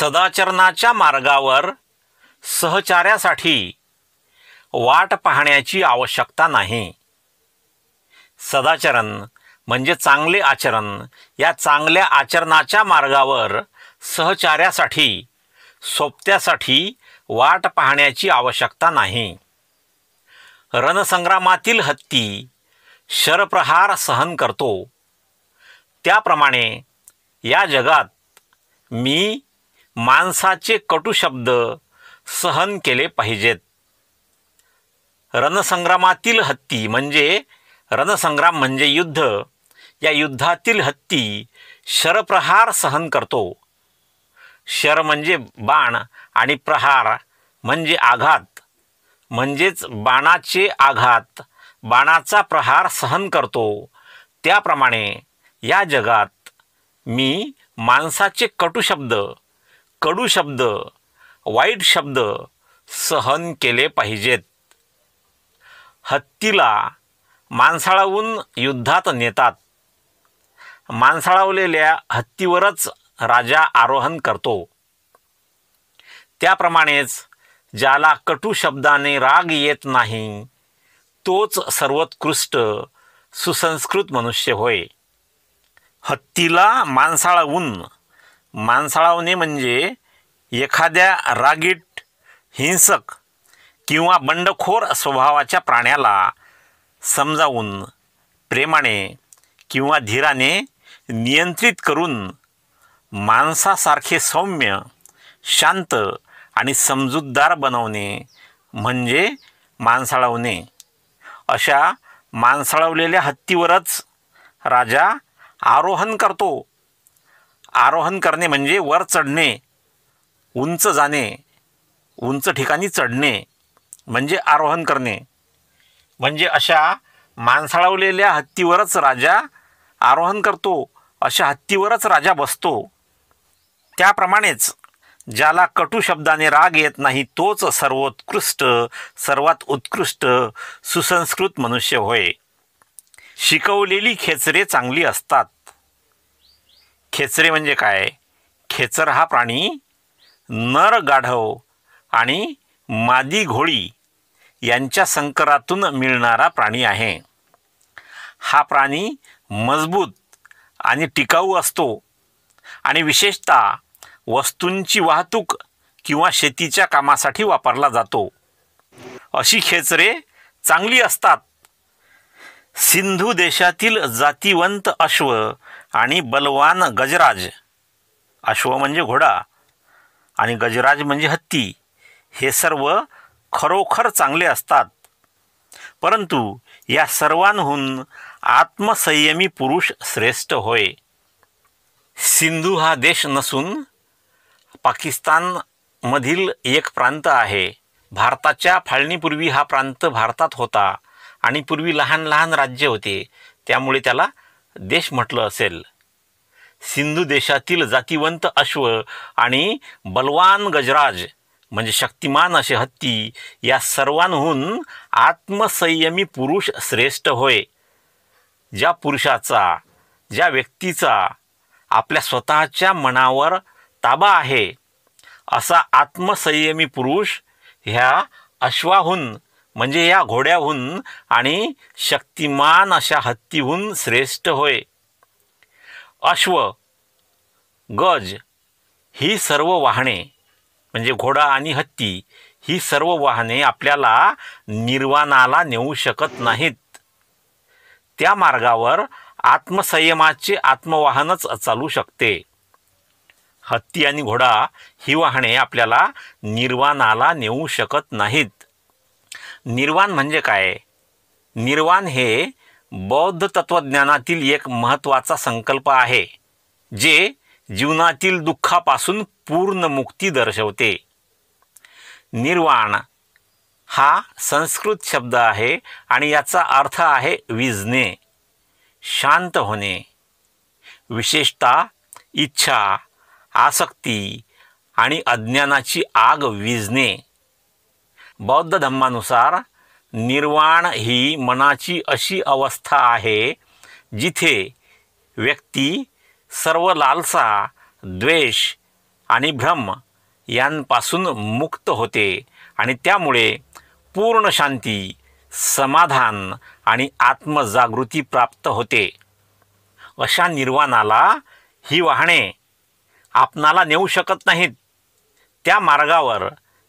सदाचरणाच्या मार्गावर सहचार्यासाठी वाट पाहण्याची आवश्यकता नाही. सदाचरण म्हणजे चांगले आचरण. या चांगल्या आचरणाच्या मार्गावर सहचार्यासाठी सोबत्यासाठी वाट पाहण्याची आवश्यकता नाही. रणसंग्रामातील हत्ती शरप्रहार सहन करतो, त्याप्रमाणे या जगात मी माणसाचे कटू शब्द सहन केले पाहिजेत. रणसंग्रामातील हत्ती म्हणजे रणसंग्राम म्हणजे युद्ध. या युद्धातील हत्ती शरप्रहार सहन करतो. शर म्हणजे बाण आणि प्रहार म्हणजे आघात, म्हणजेच बाणाचे आघात, बाणाचा प्रहार सहन करतो. त्याप्रमाणे या जगात मी माणसाचे कटू शब्द, कडू शब्द, वाईट शब्द सहन केले पाहिजेत. हत्तीला माणसाळवून युद्धात नेतात. माणसाळवलेल्या हत्तीवरच राजा आरोहण करतो. त्याप्रमाणेच ज्याला कटू शब्दाने राग येत नाही तोच सर्वोत्कृष्ट सुसंस्कृत मनुष्य होय. हत्तीला माणसाळवून, माणसाळवणे म्हणजे एखाद्या रागीट, हिंसक किंवा बंडखोर स्वभावाच्या प्राण्याला समजावून प्रेमाने किंवा धीराने नियंत्रित करून माणसासारखे सौम्य, शांत आणि समजूतदार बनवणे म्हणजे माणसाळवणे. अशा माणसाळवलेल्या हत्तीवरच राजा आरोहण करतो. आरोहण करणे म्हणजे वर चढणे, उंच जाणे, उंच ठिकाणी चढणे म्हणजे आरोहण करणे. म्हणजे अशा माणसाळवलेल्या हत्तीवरच राजा आरोहण करतो, अशा हत्तीवरच राजा बसतो. त्याप्रमाणेच ज्याला कटू शब्दाने राग येत नाही तोच सर्वोत्कृष्ट, सर्वात उत्कृष्ट सुसंस्कृत मनुष्य होय. शिकवलेली खेचरे चांगली असतात. खेचरे म्हणजे काय? खेचर हा प्राणी नर गाढव आणि मादी घोडी यांच्या संकरातून मिळणारा प्राणी आहे. हा प्राणी मजबूत आणि टिकाऊ असतो आणि विशेषतः वस्तूंची वाहतूक किंवा शेतीच्या कामासाठी वापरला जातो. अशी खेचरे चांगली असतात. सिंधू देशातील जातिवंत अश्व आणि बलवान गजराज, अश्व म्हणजे घोडा आणि गजराज म्हणजे हत्ती, हे सर्व खरोखर चांगले असतात. परंतु या सर्वांहून आत्मसंयमी पुरुष श्रेष्ठ होय. सिंधू हा देश नसून पाकिस्तानमधील एक प्रांत आहे. भारताच्या फाळणीपूर्वी हा प्रांत भारतात होता आणि पूर्वी लहान लहान राज्य होते, त्यामुळे त्याला देश म्हटलं असेल. सिंधू देशातील जातिवंत अश्व आणि बलवान गजराज म्हणजे शक्तिमान असे हत्ती, या सर्वांहून आत्मसंयमी पुरुष श्रेष्ठ होय. ज्या पुरुषाचा, ज्या व्यक्तीचा आपल्या स्वतःच्या मनावर ताबा आहे, असा आत्मसंयमी पुरुष ह्या अश्वाहून म्हणजे या घोड्याहून आणि शक्तिमान अशा हत्तीहून श्रेष्ठ होय. अश्व, गज ही सर्व वाहने म्हणजे घोडा आणि हत्ती, ही सर्व वाहने आपल्याला निर्वाणाला नेऊ शकत नाहीत. त्या मार्गावर आत्मसंयमाचे आत्मवाहनच चालू शकते. हत्ती आणि घोडा ही वाहने आपल्याला निर्वाणाला नेऊ शकत नाहीत. निर्वाण म्हणजे काय? निर्वाण हे बौद्ध तत्त्वज्ञानातील एक महत्त्वाचा संकल्प आहे, जे जीवनातील दुःखापासून पूर्ण मुक्ती दर्शवते. निर्वाण हा संस्कृत शब्द आहे आणि याचा अर्थ आहे विझणे, शांत होणे, विशेषतः इच्छा, आसक्ती आणि अज्ञानाची आग विझणे. बौद्ध धम्मानुसार निर्वाण ही मनाची अशी अवस्था आहे जिथे व्यक्ती सर्व लालसा, द्वेष आणि भ्रम यांपासून मुक्त होते आणि त्यामुळे पूर्ण शांती, समाधान आणि आत्मजागृती प्राप्त होते. अशा निर्वाणाला ही वाहने आपणाला नेऊ शकत नाहीत. त्या मार्गावर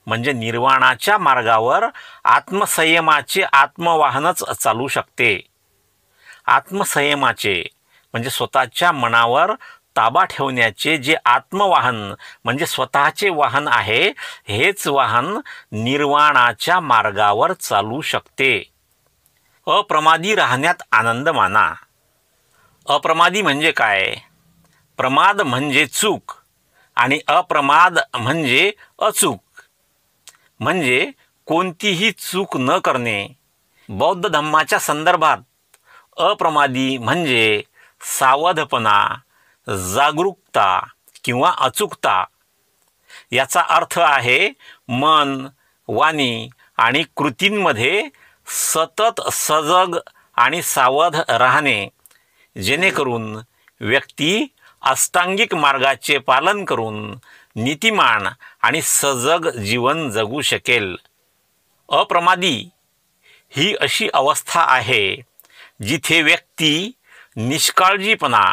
म्हणजे निर्वाणाच्या मार्गावर आत्मसंयमाचे आत्मवाहनच चालू शकते. आत्मसंयमाचे म्हणजे स्वतःच्या मनावर ताबा ठेवण्याचे जे आत्मवाहन म्हणजे स्वतःचे वाहन आहे, हेच वाहन निर्वाणाच्या मार्गावर चालू शकते. अप्रमादी राहण्यात आनंद माना. अप्रमादी म्हणजे काय? प्रमाद म्हणजे चूक आणि अप्रमाद म्हणजे अचूक, म्हणजे कोणतीही चूक न करणे. बौद्ध धम्माच्या संदर्भात अप्रमादी म्हणजे सावधपणा, जागरूकता किंवा अचूकता. याचा अर्थ आहे मन, वाणी आणि कृतींमध्ये सतत सजग आणि सावध राहणे, जेणेकरून व्यक्ती अष्टांगिक मार्गाचे पालन करून नीतिमान आणि सजग जीवन जगू शकेल. अप्रमादी ही अशी अवस्था आहे जिथे व्यक्ती निष्काळजीपणा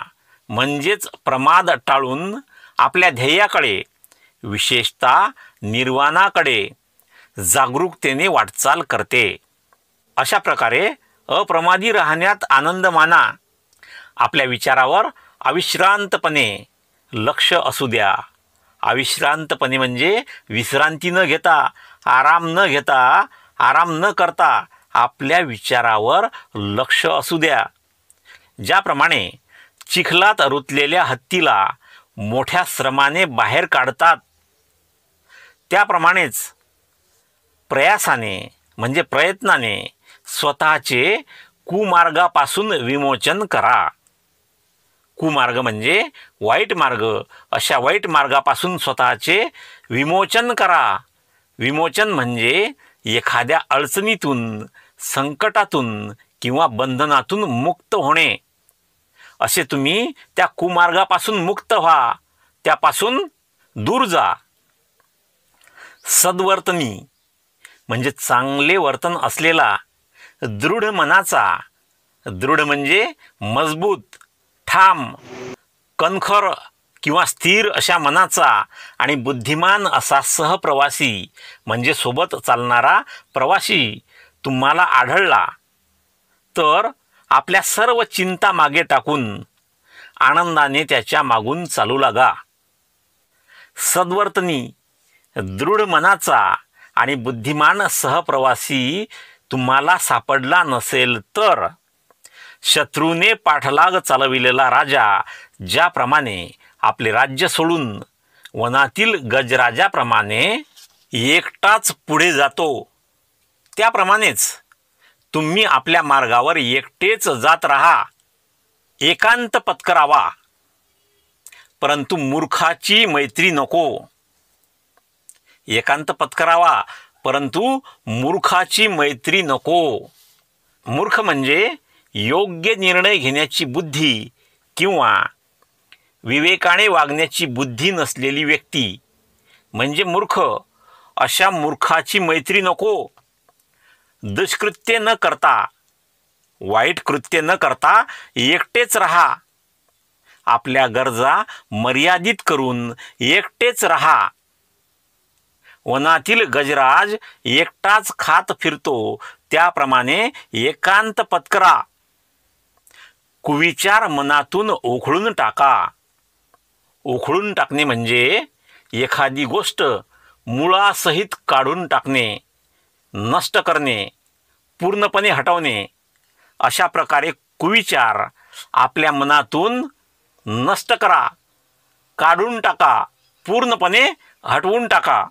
म्हणजेच प्रमाद टाळून आपल्या ध्येयाकडे, विशेषतः निर्वाणाकडे जागरूकतेने वाटचाल करते. अशा प्रकारे अप्रमादी राहण्यात आनंद माना. आपल्या विचारावर अविश्रांतपणे लक्ष असू द्या. अविश्रांतपणे म्हणजे विश्रांती न घेता, आराम न करता आपल्या विचारावर लक्ष असू द्या. ज्याप्रमाणे चिखलात रुतलेल्या हत्तीला मोठ्या श्रमाने बाहेर काढतात, त्याप्रमाणेच प्रयासाने म्हणजे प्रयत्नाने स्वतःचे कुमार्गापासून विमोचन करा. कुमार्ग म्हणजे वाईट मार्ग. अशा वाईट मार्गापासून स्वतःचे विमोचन करा. विमोचन म्हणजे एखाद्या अडचणीतून, संकटातून किंवा बंधनातून मुक्त होणे. असे तुम्ही त्या कुमार्गापासून मुक्त व्हा, त्यापासून दूर जा. सद्वर्तनी म्हणजे चांगले वर्तन असलेला, दृढ मनाचा, दृढ म्हणजे मजबूत, ठाम, कणखर किंवा स्थिर अशा मनाचा आणि बुद्धिमान असा सहप्रवासी म्हणजे सोबत चालणारा प्रवासी तुम्हाला आढळला तर आपल्या सर्व चिंता मागे टाकून आनंदाने त्याच्या मागून चालू लागा. सद्वर्तनी, दृढ मनाचा आणि बुद्धिमान सहप्रवासी तुम्हाला सापडला नसेल तर शत्रूने पाठलाग चालविलेला राजा ज्याप्रमाणे आपले राज्य सोडून वनातील गजराजाप्रमाणे एकटाच पुढे जातो, त्याप्रमाणेच तुम्ही आपल्या मार्गावर एकटेच जात राहा. एकांत पत्करावा, परंतु मूर्खाची मैत्री नको. एकांत पत्करावा, परंतु मूर्खाची मैत्री नको. मूर्ख म्हणजे योग्य निर्णय घेण्याची बुद्धी किंवा विवेकाने वागण्याची बुद्धी नसलेली व्यक्ती म्हणजे मूर्ख. अशा मूर्खाची मैत्री नको. दुष्कृत्य न करता, वाईट कृत्य न करता एकटेच राहा. आपल्या गरजा मर्यादित करून एकटेच राहा. वनातील गजराज एकटाच खात फिरतो, त्याप्रमाणे एकांत पत्करा. कुविचार मनातून उखळून टाका. उखळून टाकणे म्हणजे एखादी गोष्ट मुळासहित काढून टाकणे, नष्ट करणे, पूर्णपणे हटवणे. अशा प्रकारे कुविचार आपल्या मनातून नष्ट करा, काढून टाका, पूर्णपणे हटवून टाका.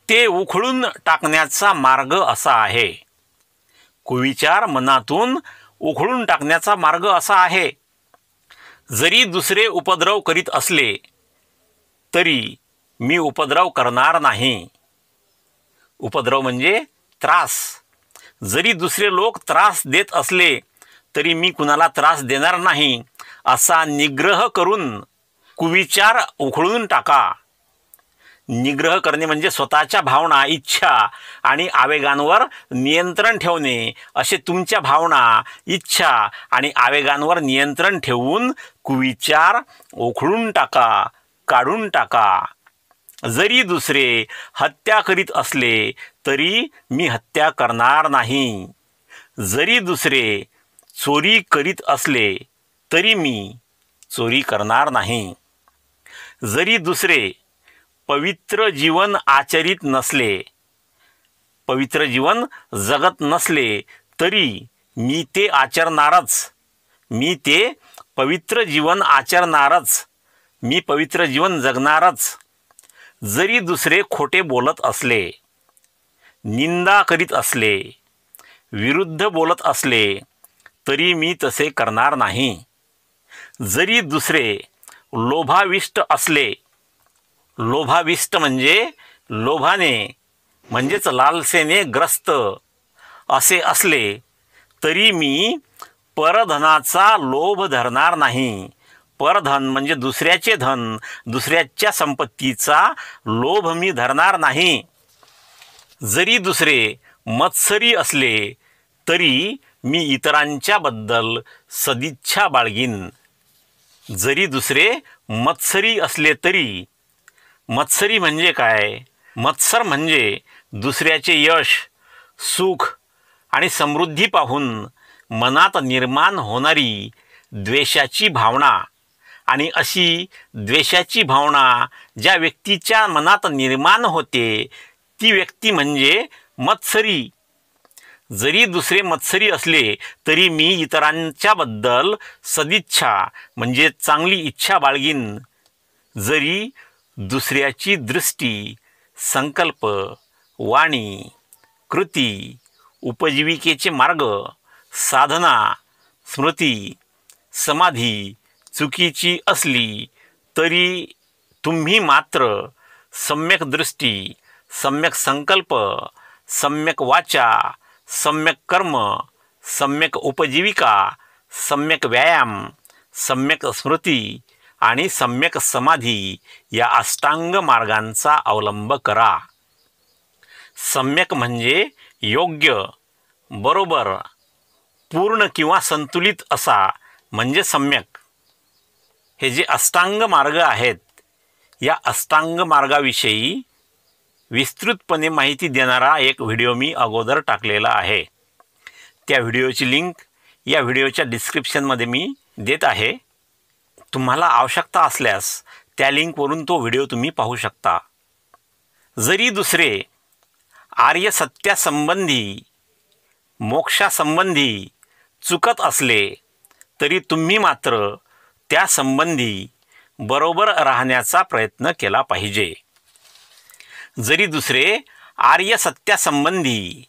ते उखळून टाकण्याचा मार्ग असा आहे. कुविचार मनातून उखळून टाकण्याचा मार्ग असा आहे. जरी दुसरे उपद्रव करीत असले तरी मी उपद्रव करणार नाही. उपद्रव म्हणजे त्रास. जरी दुसरे लोक त्रास देत असले तरी मी कुणाला त्रास देणार नाही, असा निग्रह करून कुविचार उखळून टाका. निग्रह करणे म्हणजे स्वतःच्या भावना, इच्छा आणि आवेगांवर नियंत्रण ठेवणे. असे तुमच्या भावना, इच्छा आणि आवेगांवर नियंत्रण ठेवून कुविचार उखडून टाका, काढून टाका. जरी दुसरे हत्या करीत असले तरी मी हत्या करणार नाही. जरी दुसरे चोरी करीत असले तरी मी चोरी करणार नाही. जरी दुसरे पवित्र जीवन आचरित नसले, पवित्र जीवन जगत नसले तरी मी ते आचरणारच. मी ते पवित्र जीवन आचरणारच. मी पवित्र जीवन जगणारच. जरी दुसरे खोटे बोलत असले, निंदा करीत असले, विरुद्ध बोलत असले तरी मी तसे करणार नाही. जरी दुसरे लोभाविष्ट असले, लोभाविष्ट म्हणजे लोभाने म्हणजेच लालसेने ग्रस्त असे असले तरी मी परधनाचा लोभ धरणार नाही. परधन म्हणजे दुसऱ्याचे धन, दुसऱ्याच्या संपत्तीचा लोभ मी धरणार नाही. जरी दुसरे मत्सरी असले तरी मी इतरांच्याबद्दल सदिच्छा बाळगीन. जरी दुसरे मत्सरी असले तरी, मत्सरी म्हणजे काय? मत्सर म्हणजे दुसऱ्याचे यश, सुख आणि समृद्धी पाहून मनात निर्माण होणारी द्वेषाची भावना. आणि अशी द्वेषाची भावना ज्या व्यक्तीच्या मनात निर्माण होते ती व्यक्ती म्हणजे मत्सरी. जरी दुसरे मत्सरी असले तरी मी इतरांच्याबद्दल सदिच्छा म्हणजे चांगली इच्छा बाळगीन. जरी दुसऱ्याची दृष्टी, संकल्प, वाणी, कृती, उपजीविकेचे मार्ग, साधना, स्मृती, समाधी चुकीची असली तरी तुम्ही मात्र सम्यक दृष्टी, सम्यक संकल्प, सम्यक वाचा, सम्यक कर्म, सम्यक उपजीविका, सम्यक व्यायाम, सम्यक स्मृती आणि सम्यक समाधी या अष्टांग मार्गांचा अवलंब करा. सम्यक म्हणजे योग्य, बरोबर, पूर्ण किंवा संतुलित असा म्हणजे सम्यक. हे जे अष्टांग मार्ग आहेत या अष्टांग मार्गाविषयी विस्तृतपणे माहिती देणारा एक व्हिडिओ मी अगोदर टाकलेला आहे. त्या व्हिडिओची लिंक या व्हिडिओच्या डिस्क्रिप्शनमध्ये मी देत आहे. तुम्हाला आवश्यकता असल्यास त्या लिंकवरून तो व्हिडिओ तुम्ही पाहू शकता. जरी दुसरे आर्य सत्यासंबंधी, मोक्षासंबंधी चुकत असले तरी तुम्ही मात्र त्या संबंधी बरोबर राहण्याचा प्रयत्न केला पाहिजे. जरी दुसरे आर्य सत्यासंबंधी,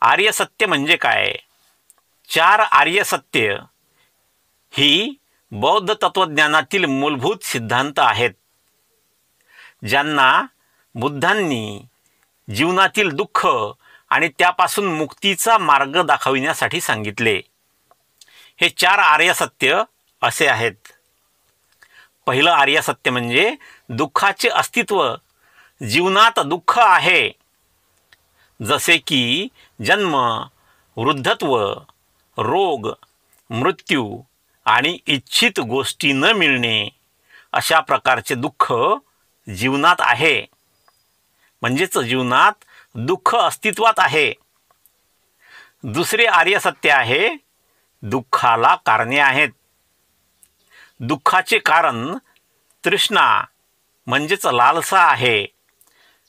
आर्य सत्य म्हणजे काय? 4 आर्य सत्य ही बौद्ध तत्त्वज्ञानातील मूलभूत सिद्धांत आहेत, ज्यांना बुद्धांनी जीवनातील दुःख आणि त्यापासून मुक्तीचा मार्ग दाखविण्यासाठी सांगितले. हे 4 आर्य सत्य असे आहेत. पहिलं आर्य सत्य म्हणजे दुःखाचे अस्तित्व. जीवनात दुःख आहे, जसे की जन्म, वृद्धत्व, रोग, मृत्यू आणि इच्छित गोष्टी न मिळणे अशा प्रकारचे दुःख जीवनात आहे. म्हणजेच जीवनात दुःख अस्तित्वात आहे. दुसरे आर्य सत्य आहे दुःखाला कारणे आहेत. दुःखाचे कारण तृष्णा म्हणजेच लालसा आहे,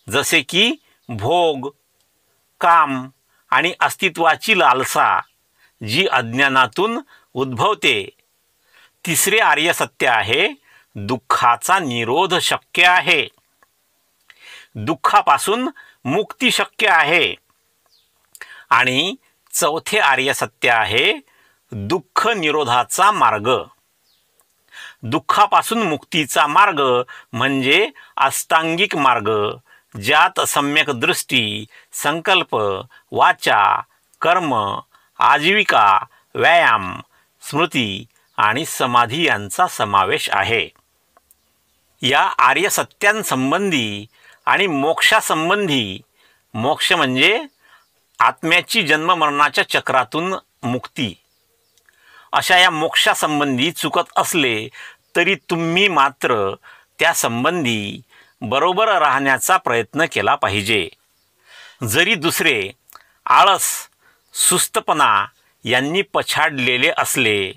जसे की भोग, काम आणि अस्तित्वाची लालसा जी अज्ञानातून उद्भवते. तिसरे आर्य सत्य आहे दुःखाचा निरोध शक्य आहे. दुःखापासून मुक्ती शक्य आहे. आणि चौथे आर्य सत्य आहे दुःख निरोधाचा मार्ग. दुःखापासून मुक्तीचा मार्ग म्हणजे अष्टांगिक मार्ग, ज्यात सम्यक दृष्टी, संकल्प, वाचा, कर्म, आजीविका, व्यायाम, स्मृती आणि समाधी यांचा समावेश आहे. या आर्य सत्यांसंबंधी आणि मोक्षासंबंधी, मोक्ष म्हणजे आत्म्याची जन्ममरणाच्या चक्रातून मुक्ती, अशा या मोक्षासंबंधी चुकत असले तरी तुम्ही मात्र त्यासंबंधी बरोबर राहण्याचा प्रयत्न केला पाहिजे. जरी दुसरे आळस, सुस्तपणा यांनी पछाडलेले असले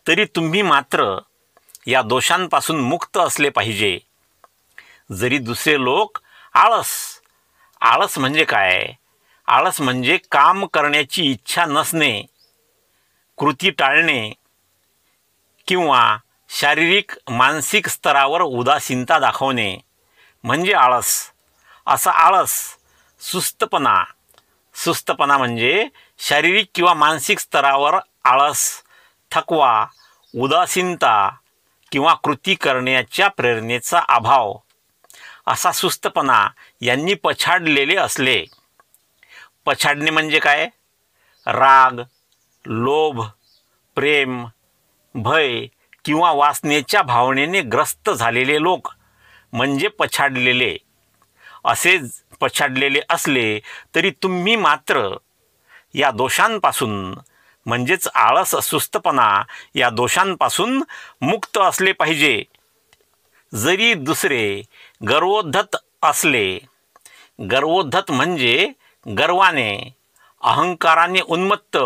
तरी तुम्ही मात्र या दोषांपासून मुक्त असले पाहिजे. जरी दुसरे लोक आळस म्हणजे काय? आळस म्हणजे काम करण्याची इच्छा नसणे, कृती टाळणे किंवा शारीरिक मानसिक स्तरावर उदासीनता दाखवणे म्हणजे आळस. असा आळस, सुस्तपणा म्हणजे शारीरिक किंवा मानसिक स्तरावर आळस, थकवा, उदासीनता किंवा कृती करण्याच्या प्रेरणेचा अभाव, असा सुस्तपणा यांनी पछाडलेले असले. पछाडणे म्हणजे काय? राग, लोभ, प्रेम, भय किंवा वासनेच्या भावनेने ग्रस्त झालेले लोक म्हणजे पछाडलेले. असे पछाडलेले असले तरी तुम्ही मात्र या दोषांपासून म्हणजेच आळस, सुस्तपणा या दोषांपासून मुक्त असले पाहिजे. जरी दुसरे गर्वोद्धत असले, गर्वोद्धत म्हणजे गर्वाने, अहंकाराने उन्मत्त,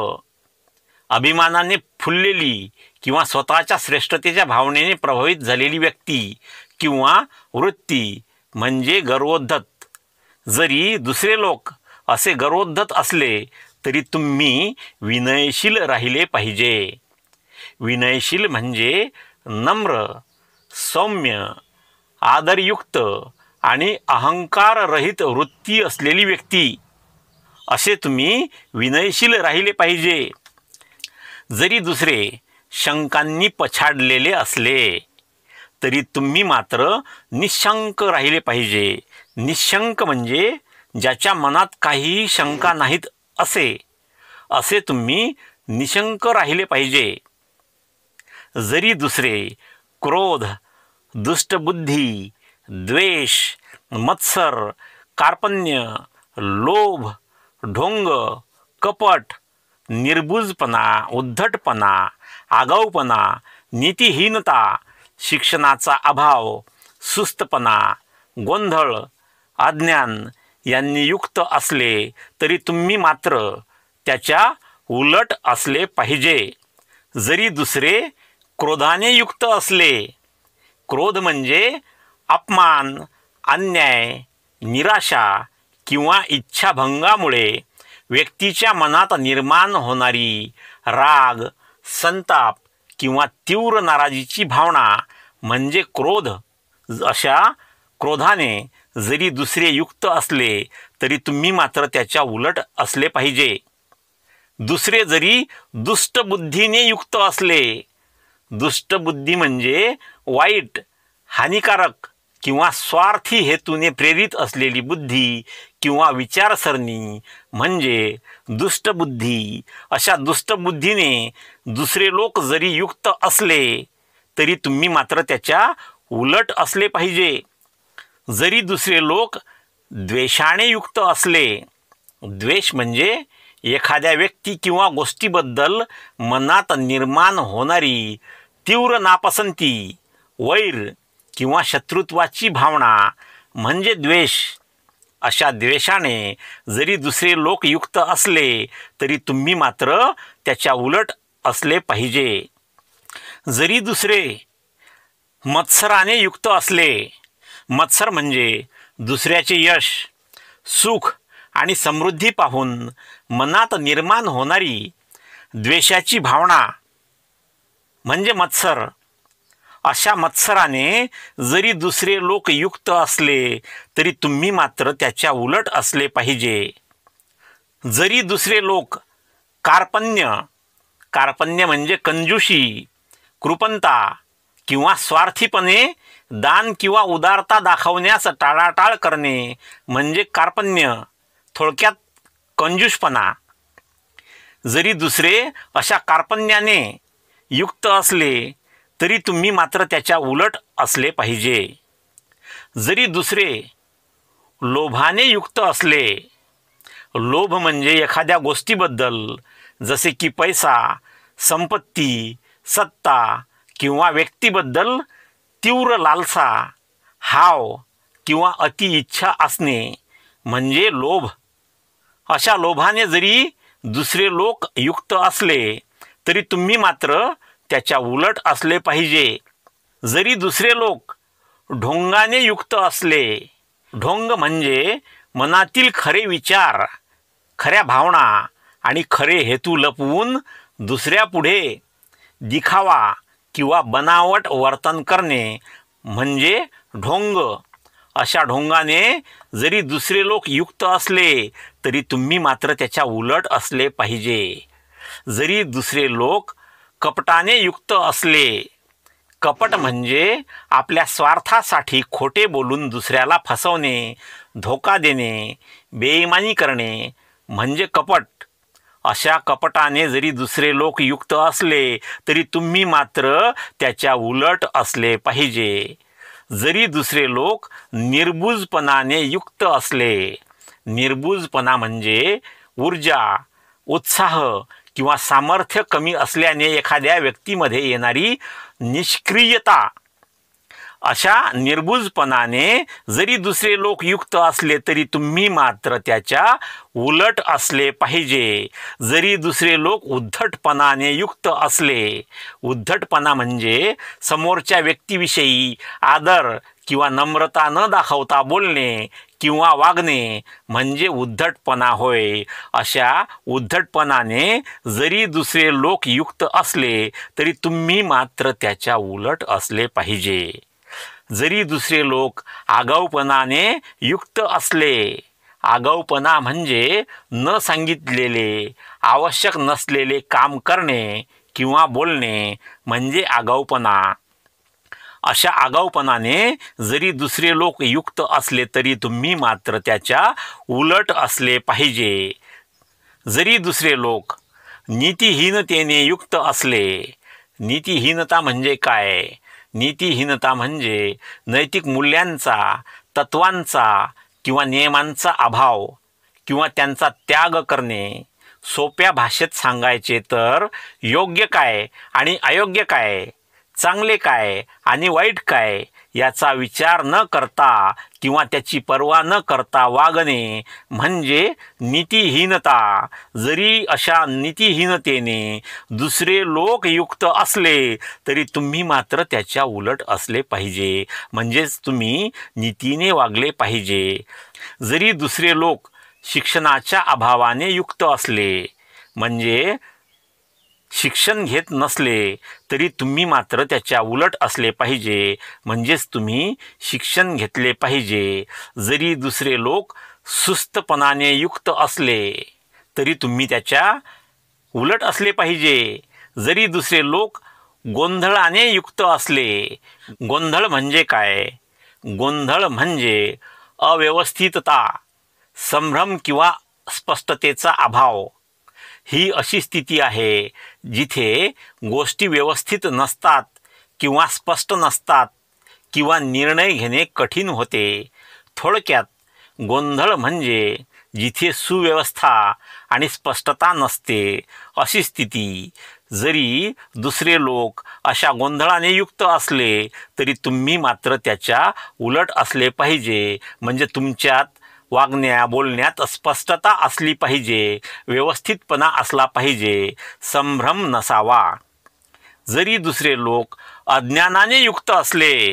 अभिमानाने फुललेली किंवा स्वतःच्या श्रेष्ठतेच्या भावनेने प्रभावित झालेली व्यक्ती किंवा वृत्ती म्हणजे गर्वोद्धत. जरी दुसरे लोक असे गर्वोद्धत असले तरी तुम्ही विनयशील राहिले पाहिजे. विनयशील म्हणजे नम्र, सौम्य, आदरयुक्त आणि अहंकाररहित वृत्ती असलेली व्यक्ती, असे तुम्ही विनयशील राहिले पाहिजे. जरी दुसरे शंकांनी पछाडलेले असले तरी तुम्ही मात्र निशंक राहिले पाहिजे. निशंक म्हणजे ज्याच्या मनात काहीही शंका नाहीत असे तुम्ही निशंक राहिले पाहिजे. जरी दुसरे क्रोध, दुष्टबुद्धी, द्वेष, मत्सर, कार्पण्य, लोभ, ढोंग, कपट, निर्बुजपणा, उद्धटपणा, आगाऊपणा, नीतिहीनता, शिक्षणाचा अभाव, सुस्तपणा, गोंधळ, अज्ञान यांनी युक्त असले तरी तुम्ही मात्र त्याच्या उलट असले पाहिजे. जरी दुसरे क्रोधाने युक्त असले, क्रोध म्हणजे अपमान, अन्याय, निराशा किंवा इच्छाभंगामुळे व्यक्तीच्या मनात निर्माण होणारी राग, संताप किंवा तीव्र नाराजीची भावना म्हणजे क्रोध. अशा क्रोधाने जरी दुसरे युक्त असले तरी तुम्ही मात्र त्याच्या उलट असले पाहिजे. दुसरे जरी दुष्टबुद्धीने युक्त असले, दुष्टबुद्धी म्हणजे वाईट, हानिकारक किंवा स्वार्थी हेतूने प्रेरित असलेली बुद्धी किंवा विचारसरणी म्हणजे दुष्टबुद्धी. अशा दुष्टबुद्धीने दुसरे लोक जरी युक्त असले तरी तुम्ही मात्र त्याच्या उलट असले पाहिजे. जरी दुसरे लोक द्वेषाने युक्त असले, द्वेष म्हणजे एखाद्या व्यक्ती किंवा गोष्टीबद्दल मनात निर्माण होणारी तीव्र नापसंती, वैर किंवा शत्रुत्वाची भावना म्हणजे द्वेष. अशा द्वेषाने जरी दुसरे लोक युक्त असले तरी तुम्ही मात्र त्याच्या उलट असले पाहिजे. जरी दुसरे मत्सराने युक्त असले, मत्सर म्हणजे दुसऱ्याचे यश, सुख आणि समृद्धी पाहून मनात निर्माण होणारी द्वेषाची भावना म्हणजे मत्सर. अशा मत्सराने जरी दुसरे लोक युक्त असले तरी तुम्ही मात्र त्याच्या उलट असले पाहिजे. जरी दुसरे लोक कार्पण्य म्हणजे कंजूशी, कृपणता किंवा स्वार्थीपणे दान किंवा उदारता दाखवण्यास टाळाटाळ करणे म्हणजे कार्पण्य, थोडक्यात कंजूषपणा. जरी दुसरे अशा कार्पण्याने युक्त असले तरी तुम्ही मात्र त्याच्या उलट असले पाहिजे. जरी दुसरे लोभाने युक्त असले. लोभ म्हणजे एखाद्या गोष्टीबद्दल, जसे की पैसा, संपत्ती, सत्ता किंवा व्यक्तीबद्दल तीव्र लालसा, हाव किंवा अति इच्छा असणे म्हणजे लोभ. अशा लोभाने जरी दुसरे लोक युक्त असले तरी तुम्ही मात्र त्याच्या उलट असले पाहिजे. जरी दुसरे लोक ढोंगाने युक्त असले, ढोंग म्हणजे मनातील खरे विचार, खऱ्या भावना आणि खरे हेतू लपवून दुसऱ्यापुढे दिखावा किंवा बनावट वर्तन करणे म्हणजे ढोंग. अशा ढोंगाने जरी दुसरे लोक युक्त असले तरी तुम्ही मात्र त्याच्या उलट असले पाहिजे. जरी दुसरे लोक कपटाने युक्त असले, कपट म्हणजे आपल्या स्वार्थासाठी खोटे बोलून दुसऱ्याला फसवणे, धोका देणे, बेईमानी करणे म्हणजे कपट. अशा कपटाने जरी दुसरे लोक युक्त असले तरी तुम्ही मात्र त्याच्या उलट असले पाहिजे. जरी दुसरे लोक निर्बुजपणाने युक्त असले, निर्बुजपणा म्हणजे ऊर्जा, उत्साह किंवा सामर्थ्य कमी असल्याने एखाद्या व्यक्तीमध्ये येणारी निष्क्रियता. अशा निर्बुजपणाने जरी दुसरे लोक युक्त असले तरी तुम्ही मात्र त्याच्या उलट असले पाहिजे. जरी दुसरे लोक उद्धटपणाने युक्त असले, उद्धटपणा म्हणजे समोरच्या व्यक्तीविषयी आदर किंवा नम्रता न दाखवता बोलणे किंवा वागणे म्हणजे उद्धटपणा होय. अशा उद्धटपणाने जरी दुसरे लोक युक्त असले तरी तुम्ही मात्र त्याच्या उलट असले पाहिजे. जरी दुसरे लोक आगाऊपणाने युक्त असले, आगाऊपणा म्हणजे न सांगितलेले, आवश्यक नसलेले काम करणे किंवा बोलणे म्हणजे आगाऊपणा. अशा आगाऊपणाने जरी दुसरे लोक युक्त असले तरी तुम्ही मात्र त्याच्या उलट असले पाहिजे. जरी दुसरे लोक नीतिहीनतेने युक्त असले, नीतिहीनता म्हणजे काय? नीतिहीनता म्हणजे नैतिक मूल्यांचा, तत्वांचा किंवा नियमांचा अभाव किंवा त्यांचा त्याग करणे. सोप्या भाषेत सांगायचे तर योग्य काय आणि अयोग्य काय, चांगले काय आणि वाईट काय याचा विचार न करता किंवा त्याची पर्वा न करता वागणे म्हणजे नीतिहीनता. जरी अशा नीतिहीनतेने दुसरे लोक युक्त असले तरी तुम्ही मात्र त्याच्या उलट असले पाहिजे, म्हणजेच तुम्ही नीतीने वागले पाहिजे. जरी दुसरे लोक शिक्षणाच्या अभावाने युक्त असले, म्हणजे शिक्षण घेत नसले तरी तुम्ही मात्र त्याच्या उलट असले पाहिजे, म्हणजेच तुम्ही शिक्षण घेतले पाहिजे. जरी दुसरे लोक सुस्तपणाने युक्त असले तरी तुम्ही त्याच्या उलट असले पाहिजे. जरी दुसरे लोक गोंधळाने युक्त असले, गोंधळ म्हणजे काय? गोंधळ म्हणजे अव्यवस्थितता, संभ्रम किंवा स्पष्टतेचा अभाव. ही अशी स्थिती आहे जिथे गोष्टी व्यवस्थित नसतात किंवा स्पष्ट नसतात किंवा निर्णय घेणे कठीण होते. थोडक्यात गोंधळ म्हणजे जिथे सुव्यवस्था आणि स्पष्टता नसते अशी स्थिती. जरी दुसरे लोक अशा गोंधळाने युक्त असले तरी तुम्ही मात्र त्याच्या उलट असले पाहिजे, म्हणजे तुमच्यात वागण्या बोलण्यात स्पष्टता असली पाहिजे, व्यवस्थितपणा असला पाहिजे, संभ्रम नसावा. जरी दुसरे लोक अज्ञानाने युक्त असले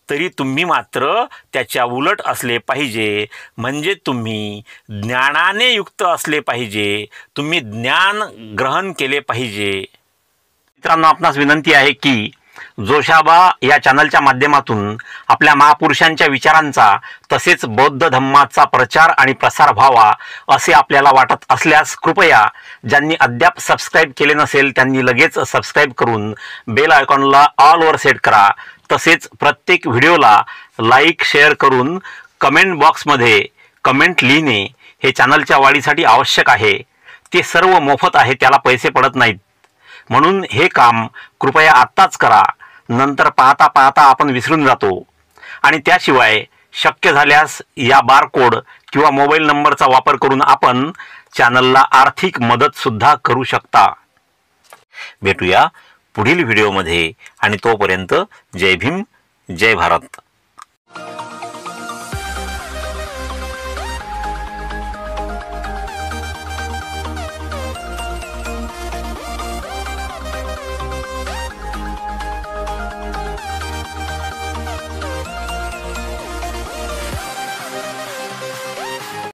तरी तुम्ही मात्र त्याच्या उलट असले पाहिजे, म्हणजे तुम्ही ज्ञानाने युक्त असले पाहिजे, तुम्ही ज्ञान ग्रहण केले पाहिजे. मित्रांनो, आपणास विनंती आहे की जोशाबा या चॅनलच्या माध्यमातून आपल्या महापुरुषांच्या विचारांचा तसेच बौद्ध धम्माचा प्रचार आणि प्रसार व्हावा असे आपल्याला वाटत असल्यास कृपया ज्यांनी अद्याप सबस्क्राईब केले नसेल त्यांनी लगेच सबस्क्राईब करून बेल आयकॉनला ऑलवर सेट करा. तसेच प्रत्येक व्हिडिओला लाईक शेअर करून कमेंट बॉक्समध्ये कमेंट लिहिणे हे चॅनलच्या वाढीसाठी आवश्यक आहे. ते सर्व मोफत आहे, त्याला पैसे पडत नाहीत. म्हणून हे काम कृपया आत्ताच करा, नंतर पाहता पाहता आपण विसरून जातो. आणि त्याशिवाय शक्य झाल्यास या बारकोड किंवा मोबाईल नंबरचा वापर करून आपण चॅनलला आर्थिक मदत सुद्धा करू शकता। भेटूया पुढील व्हिडिओमध्ये आणि तोपर्यंत जय भीम जय भारत।